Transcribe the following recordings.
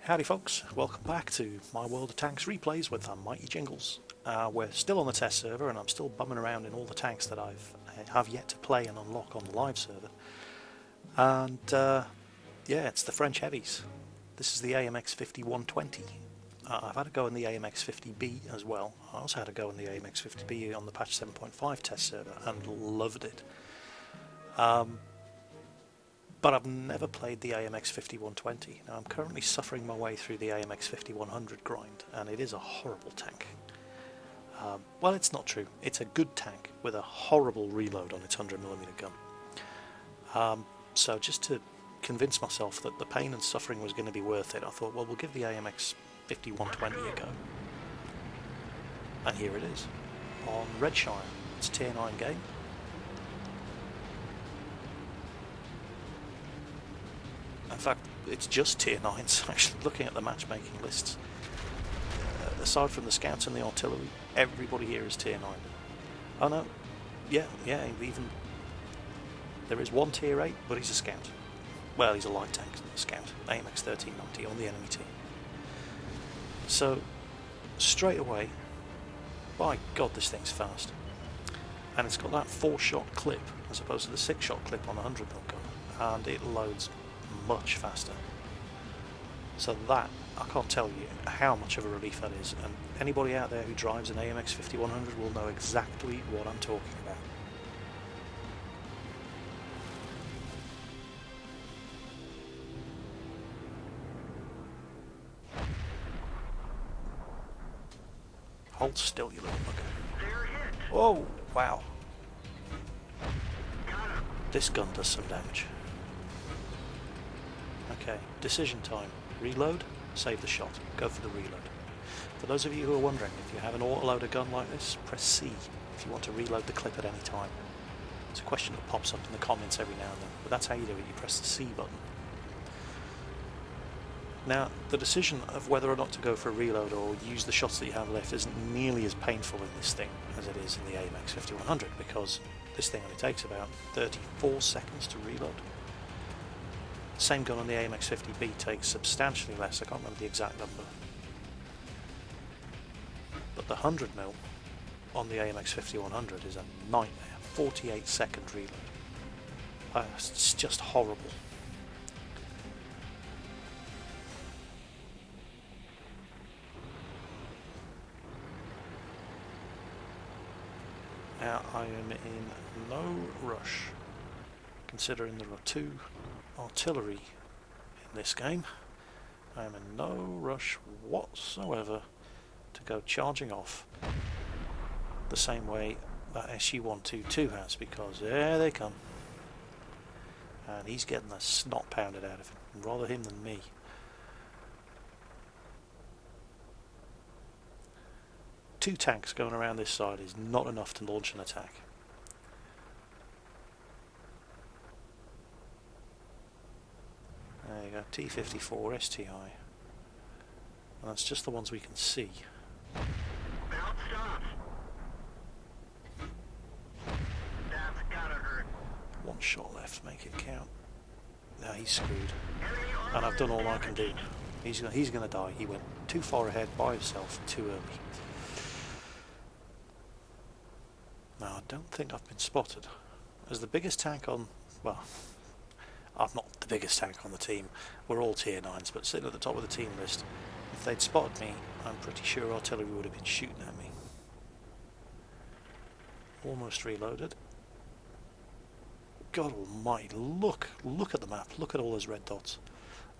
Howdy folks, welcome back to my World of Tanks replays with the mighty Jingles. We're still on the test server and I'm still bumming around in all the tanks that I have yet to play and unlock on the live server. And yeah, it's the French heavies. This is the AMX50-120. I've had a go in the AMX50B as well. I also had a go in the AMX50B on the patch 7.5 test server and loved it. But I've never played the AMX50-120. Now I'm currently suffering my way through the AMX50-100 grind, and it is a horrible tank. Well, it's not true. It's a good tank with a horrible reload on its 100mm gun. So just to convince myself that the pain and suffering was going to be worth it, I thought, well, we'll give the AMX50-120 a go. And here it is, on Redshire. It's a tier 9 game. In fact, it's just tier 9s, actually, looking at the matchmaking lists. Aside from the scouts and the artillery, everybody here is tier 9. Oh no, yeah, even... There is one tier 8, but he's a scout. Well, he's a light tank, a scout. AMX1390 on the enemy team. So, straight away, by God, this thing's fast. And it's got that 4-shot clip, as opposed to the 6-shot clip on the 100mm gun. And it loads much faster. So that, I can't tell you how much of a relief that is, and anybody out there who drives an AMX50-100 will know exactly what I'm talking about. Hold still, you little bugger. Oh, wow. This gun does some damage. Okay, decision time. Reload, save the shot. Go for the reload. For those of you who are wondering, if you have an autoloader gun like this, press C if you want to reload the clip at any time. It's a question that pops up in the comments every now and then, but that's how you do it. You press the C button. Now, the decision of whether or not to go for a reload or use the shots that you have left isn't nearly as painful in this thing as it is in the AMX50-100, because this thing only takes about 34 seconds to reload. The same gun on the AMX50B takes substantially less. I can't remember the exact number. But the 100mm on the AMX50-100 is a nightmare. 48-second reload. It's just horrible. Now I am in no rush, considering there are 2 artillery in this game. I am in no rush whatsoever to go charging off the same way that SU-122 has, because there they come. And he's getting the snot pounded out of him, rather him than me. Two tanks going around this side is not enough to launch an attack. There you go, T-54 STI. And that's just the ones we can see. One shot left, make it count. Now he's screwed. And I've done all I can do. He's going to die. He went too far ahead by himself too early. Now I don't think I've been spotted. As the biggest tank on... well, I'm not the biggest tank on the team. We're all tier 9s, but sitting at the top of the team list, if they'd spotted me, I'm pretty sure artillery would have been shooting at me. Almost reloaded. God almighty, look at the map, look at all those red dots.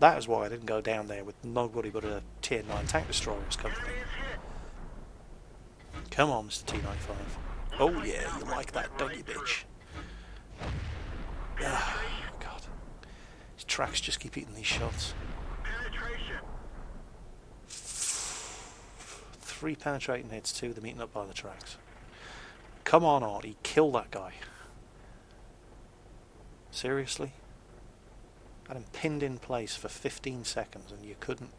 That is why I didn't go down there with nobody but a tier 9 tank destroyer as company. Come on, Mr. T95. Oh yeah, you like that, don't you, bitch? Ah, God. His tracks just keep eating these shots. 3 penetrating hits, 2 of them eaten up by the tracks. Come on, Artie, kill that guy. Seriously? Had him pinned in place for 15 seconds and you couldn't...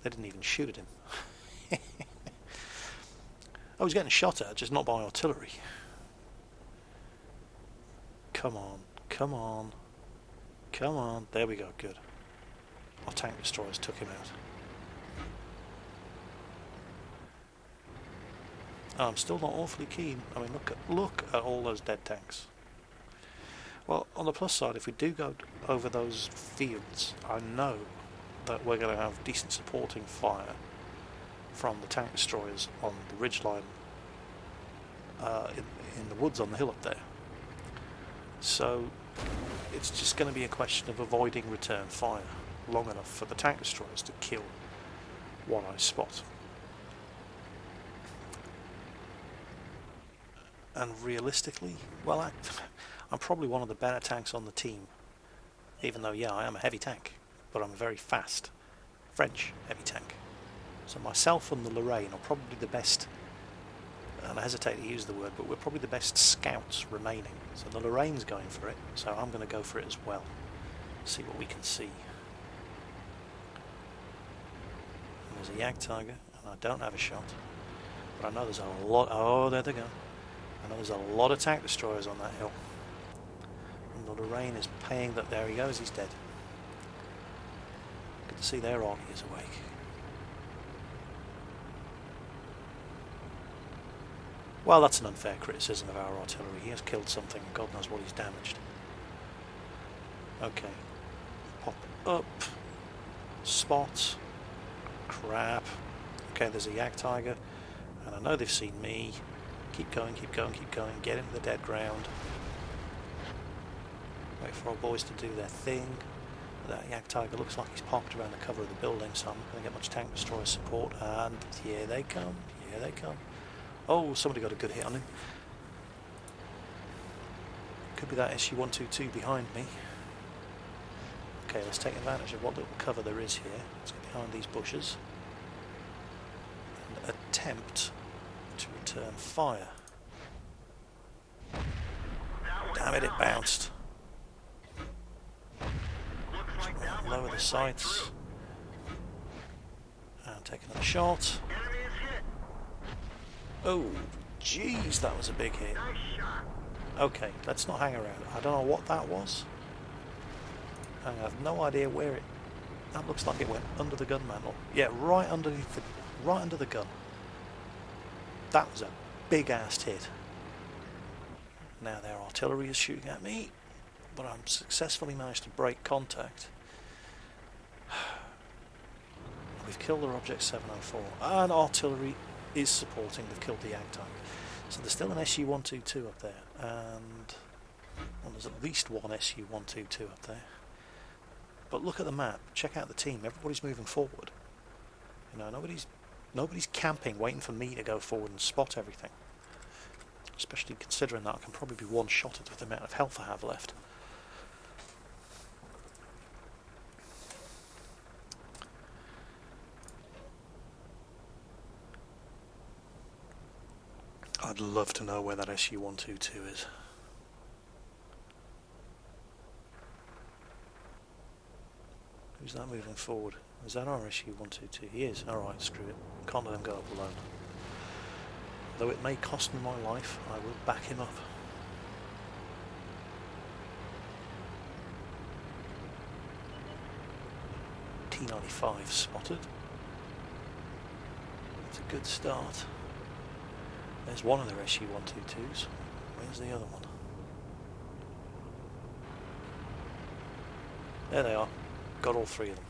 They didn't even shoot at him. I was getting shot at, just not by artillery. Come on, come on, come on. There we go, good. our tank destroyers took him out. I'm still not awfully keen. I mean, look at all those dead tanks. Well, on the plus side, if we do go over those fields, I know that we're going to have decent supporting fire from the tank destroyers on the ridgeline in the woods on the hill up there. So it's just going to be a question of avoiding return fire long enough for the tank destroyers to kill what I spot. And realistically, well, I'm probably one of the better tanks on the team, even though, yeah, I am a heavy tank, but I'm a very fast French heavy tank. So myself and the Lorraine are probably the best, and I hesitate to use the word, but we're probably the best scouts remaining. So the Lorraine's going for it, so I'm going to go for it as well. See what we can see. And there's a Jagdtiger, and I don't have a shot, but I know there's a lot. Oh, there they go. I know there's a lot of tank destroyers on that hill. And the Lorraine is paying that. There he goes, he's dead. Good to see their army is awake. Well, that's an unfair criticism of our artillery. He has killed something, and God knows what he's damaged. Okay. Pop up. Spot. Crap. Okay, there's a Jagdtiger. And I know they've seen me. Keep going, keep going, keep going. Get into the dead ground. Wait for our boys to do their thing. That Jagdtiger looks like he's parked around the cover of the building, so I'm not going to get much tank destroyer support. And here they come. Here they come. Oh, somebody got a good hit on him. Could be that SU-122 behind me. Okay, let's take advantage of what little cover there is here. Let's get behind these bushes and attempt to return fire. Damn it, it bounced. Lower the sights and take another shot. Oh, jeez, that was a big hit. Okay, let's not hang around. I don't know what that was. I have no idea where it... That looks like it went under the gun mantle. Yeah, right underneath the... Right under the gun. That was a big-ass hit. Now their artillery is shooting at me, but I'm successfully managed to break contact. We've killed their Object 704, and artillery is supporting. They've killed the Jagdtiger. So there's still an SU-122 up there, and well, there's at least one SU-122 up there. But look at the map. Check out the team. Everybody's moving forward. You know, nobody's camping, waiting for me to go forward and spot everything. Especially considering that I can probably be one-shotted with the amount of health I have left. I'd love to know where that SU-122 is. Who's that moving forward? Is that our SU-122? He is. Alright, screw it. Can't let him go up alone. Though it may cost me my life, I will back him up. T95 spotted. It's a good start. There's one of their SU-122s. Where's the other one? There they are. Got all three of them.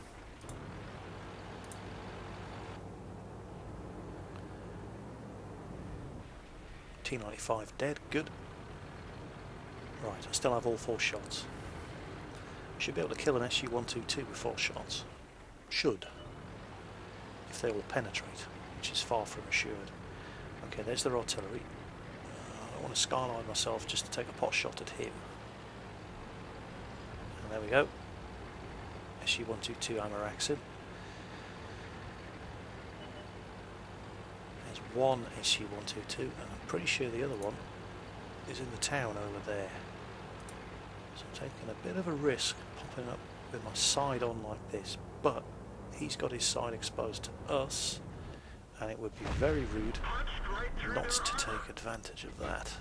T95 dead. Good. Right, I still have all 4 shots. Should be able to kill an SU-122 with 4 shots. Should. If they all penetrate, which is far from assured. Okay, there's their artillery. I want to skyline myself just to take a pot shot at him. And there we go. SU-122 Amaraxin. There's one SU-122, and I'm pretty sure the other one is in the town over there. So I'm taking a bit of a risk popping up with my side on like this, but he's got his side exposed to us, and it would be very rude not to take advantage of that.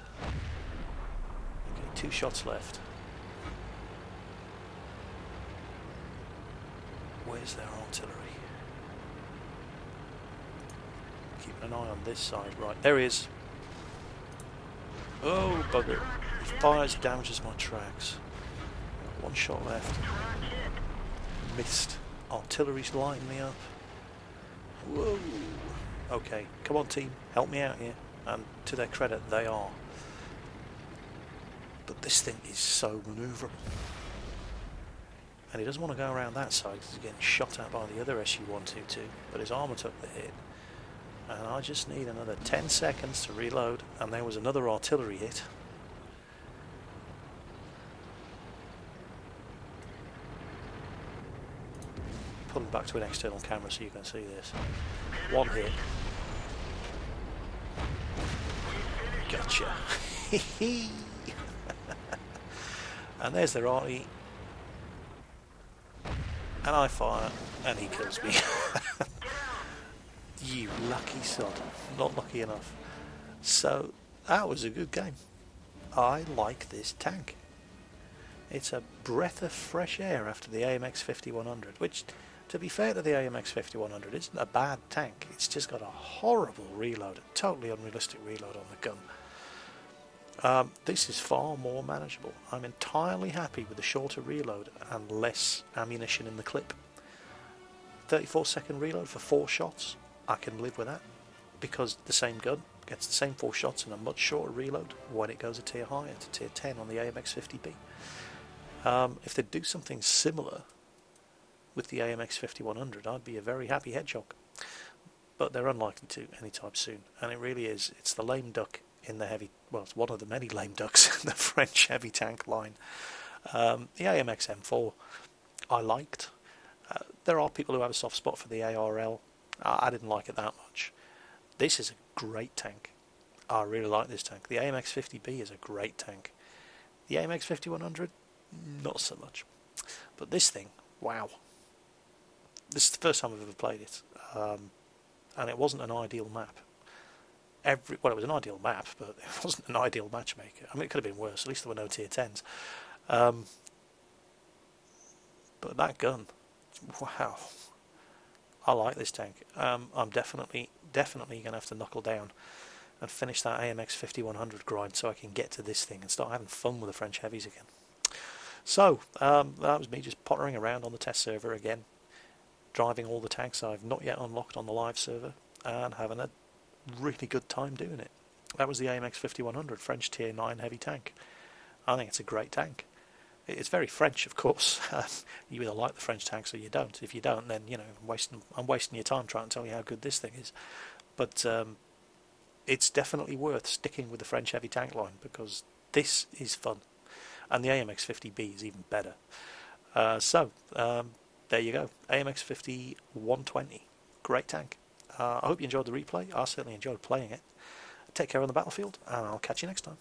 Okay, 2 shots left. Where's their artillery? Keeping an eye on this side. Right, there he is. Oh, bugger. He fires, damages my tracks. One shot left. Missed. Artillery's lighting me up. Whoa. Okay, come on team, help me out here. And to their credit, they are. But this thing is so manoeuvrable. And he doesn't want to go around that side because he's getting shot at by the other SU-122. But his armour took the hit. And I just need another 10 seconds to reload. And there was another artillery hit. Pulling back to an external camera so you can see this. One hit. Gotcha. And there's their arty. And I fire, and he kills me. You lucky sod. Not lucky enough. So, that was a good game. I like this tank. It's a breath of fresh air after the AMX50-100, which, to be fair to the AMX50-100, isn't a bad tank. It's just got a horrible reload, a totally unrealistic reload on the gun. This is far more manageable. I'm entirely happy with the shorter reload and less ammunition in the clip. 34-second reload for 4 shots, I can live with that, because the same gun gets the same 4 shots in a much shorter reload when it goes a tier higher to tier 10 on the AMX50B. If they do something similar with the AMX50-100, I'd be a very happy hedgehog. But they're unlikely to anytime soon, and it really is. It's the lame duck in the heavy, well, it's one of the many lame ducks in the French heavy tank line. The AMX-M4 I liked. There are people who have a soft spot for the ARL. I didn't like it that much. This is a great tank. I really like this tank. The AMX50B is a great tank. The AMX50-100, not so much. But this thing, wow. This is the first time I've ever played it. And it wasn't an ideal map. Well, it was an ideal map, but it wasn't an ideal matchmaker. I mean, it could have been worse. At least there were no tier 10s. But that gun, wow. I like this tank. I'm definitely going to have to knuckle down and finish that AMX50-100 grind so I can get to this thing and start having fun with the French heavies again. So, that was me just pottering around on the test server again, driving all the tanks I've not yet unlocked on the live server, and having a really good time doing it. That was the AMX50-100 French tier 9 heavy tank. I think it's a great tank. It's very French, of course. You either like the French tanks or you don't. If you don't, then you know I'm wasting your time trying to tell you how good this thing is. But it's definitely worth sticking with the French heavy tank line because this is fun, and the AMX50B is even better. So there you go, AMX50-120, great tank. I hope you enjoyed the replay. I certainly enjoyed playing it. Take care on the battlefield, and I'll catch you next time.